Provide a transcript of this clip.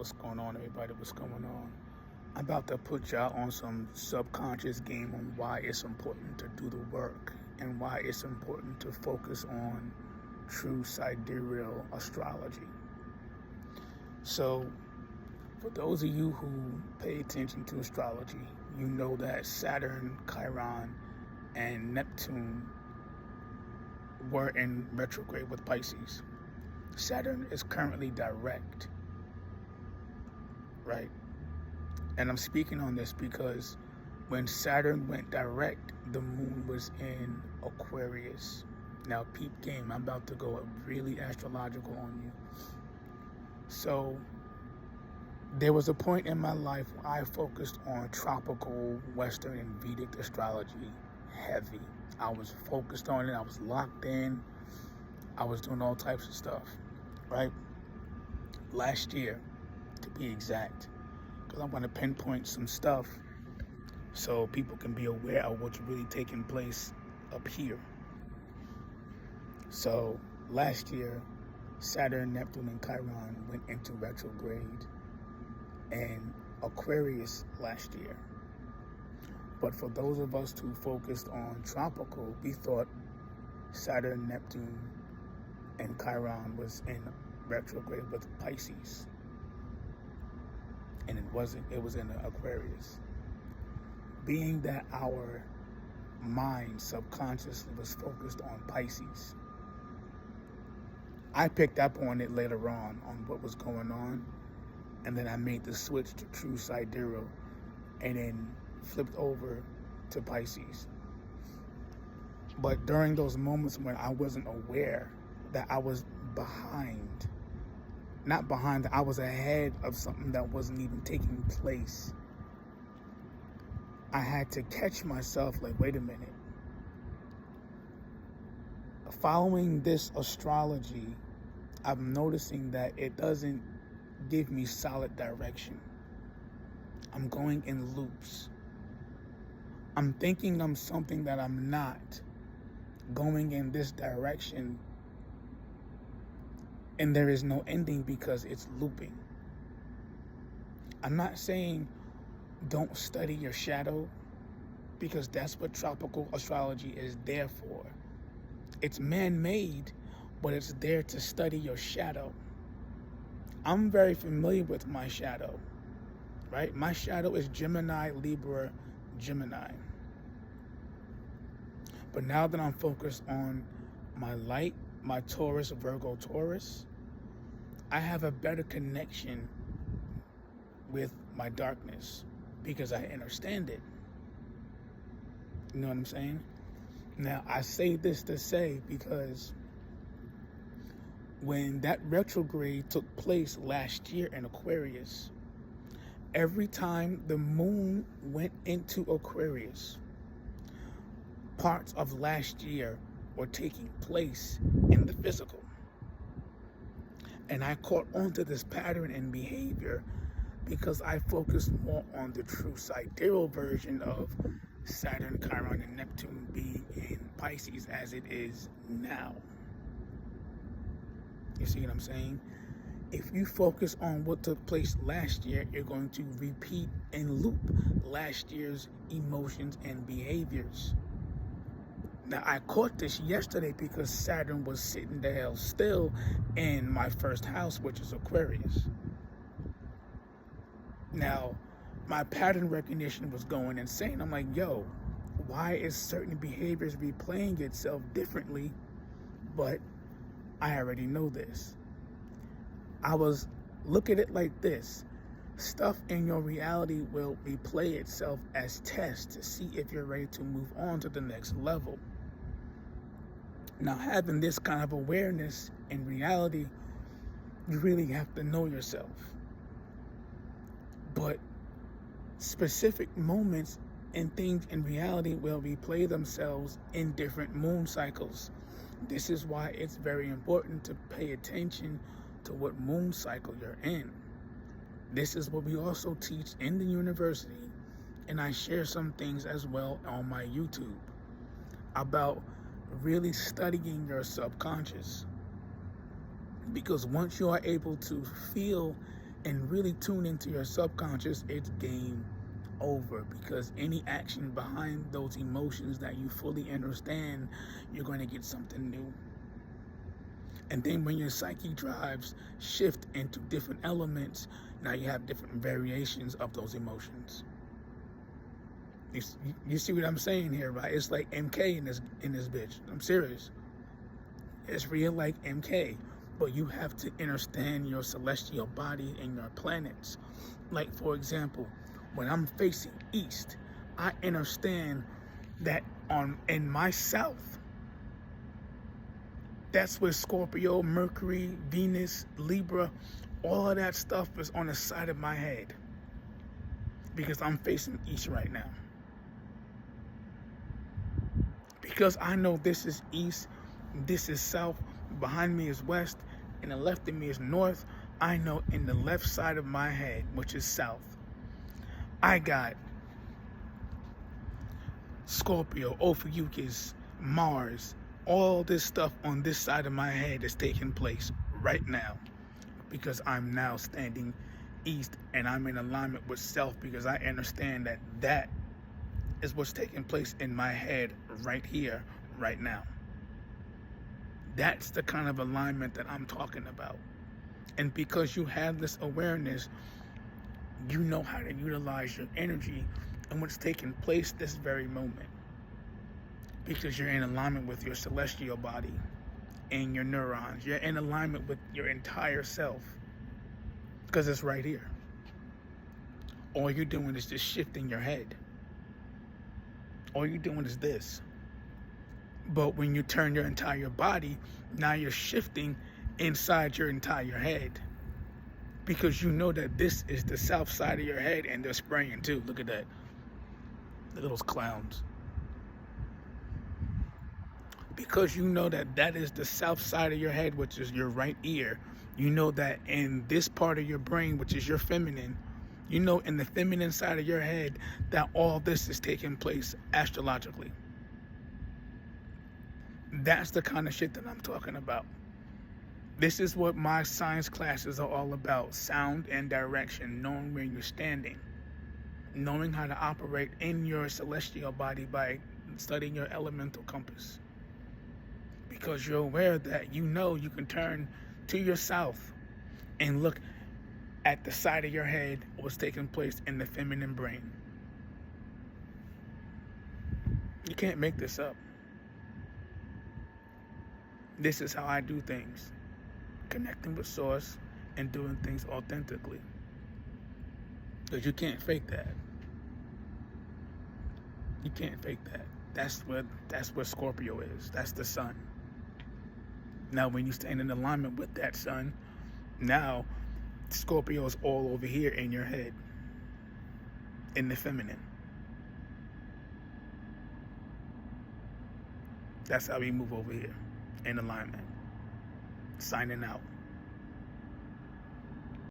What's going on, everybody? What's going on? I'm about to put y'all on some subconscious game on why it's important to do the work and why it's important to focus on true sidereal astrology. So, for those of you who pay attention to astrology, you know that Saturn, Chiron, and Neptune were in retrograde with Pisces. Saturn is currently direct, right? And I'm speaking on this because when Saturn went direct, the moon was in Aquarius. Now, peep game, I'm about to go really astrological on you. So, there was a point in my life where I focused on tropical, Western, and Vedic astrology heavy. I was focused on it. I was locked in. I was doing all types of stuff, right? Last year, to be exact, because I want to pinpoint some stuff so people can be aware of what's really taking place up here. So last year, Saturn, Neptune, and Chiron went into retrograde and Aquarius last year. But for those of us who focused on tropical, we thought Saturn, Neptune, and Chiron was in retrograde with Pisces. And it wasn't, it was in Aquarius. Being that our mind subconsciously was focused on Pisces, I picked up on it later on what was going on, and then I made the switch to true sidereal and then flipped over to Pisces. But during those moments when I wasn't aware that I was behind, not behind, I was ahead of something that wasn't even taking place, I had to catch myself like, wait a minute. Following this astrology, I'm noticing that it doesn't give me solid direction. I'm going in loops. I'm thinking I'm something that I'm not, going in this direction, and there is no ending because it's looping. I'm not saying don't study your shadow, because that's what tropical astrology is there for. It's man-made, but it's there to study your shadow. I'm very familiar with my shadow, right? My shadow is Gemini, Libra, Gemini. But now that I'm focused on my light, my Taurus, Virgo, Taurus, I have a better connection with my darkness because I understand it. You know what I'm saying? Now, I say this to say because when that retrograde took place last year in Aquarius, every time the moon went into Aquarius, parts of last year were taking place in the physical. And I caught onto this pattern and behavior because I focused more on the true sidereal version of Saturn, Chiron, and Neptune being in Pisces as it is now. You see what I'm saying? If you focus on what took place last year, you're going to repeat and loop last year's emotions and behaviors. Now, I caught this yesterday because Saturn was sitting the hell still in my first house, which is Aquarius. Now, my pattern recognition was going insane. I'm like, yo, why is certain behaviors replaying itself differently? But I already know this. I was, look at it like this. Stuff in your reality will replay itself as tests to see if you're ready to move on to the next level. Now, having this kind of awareness in reality, you really have to know yourself. But specific moments and things in reality will replay themselves in different moon cycles. This is why it's very important to pay attention to what moon cycle you're in. This is what we also teach in the university, and I share some things as well on my YouTube about really studying your subconscious. Because once you are able to feel and really tune into your subconscious, it's game over, because any action behind those emotions that you fully understand, you're going to get something new. And then when your psyche drives shift into different elements, now you have different variations of those emotions. You see what I'm saying here, right? It's like MK in this bitch. I'm serious. It's real like MK. But you have to understand your celestial body and your planets. Like, for example, when I'm facing east, I understand that in my south, that's where Scorpio, Mercury, Venus, Libra, all of that stuff is on the side of my head, because I'm facing east right now. Because I know this is east, this is south, behind me is west, and the left of me is north. I know in the left side of my head, which is south, I got Scorpio, Ophiuchus, Mars, all this stuff on this side of my head is taking place right now, because I'm now standing east and I'm in alignment with self, because I understand that that is what's taking place in my head right here, right now. That's the kind of alignment that I'm talking about. And because you have this awareness, you know how to utilize your energy and what's taking place this very moment, because you're in alignment with your celestial body and your neurons. You're in alignment with your entire self, because it's right here. All you're doing is just shifting your head. All you're doing is this. But when you turn your entire body, now you're shifting inside your entire head, because you know that this is the south side of your head, and they're spraying too. Look at that. Look at those clowns. Because you know that that is the south side of your head, which is your right ear. You know that in this part of your brain, which is your feminine, you know in the feminine side of your head that all this is taking place astrologically. That's the kind of shit that I'm talking about. This is what my science classes are all about. Sound and direction, knowing where you're standing, knowing how to operate in your celestial body by studying your elemental compass. Because you're aware that you know you can turn to your south and look at the side of your head what's taking place in the feminine brain. You can't make this up. This is how I do things. Connecting with source and doing things authentically. Because you can't fake that. You can't fake that. That's where Scorpio is. That's the sun. Now when you stand in alignment with that sun, now Scorpio is all over here in your head, in the feminine. That's how we move over here, in alignment. Signing out.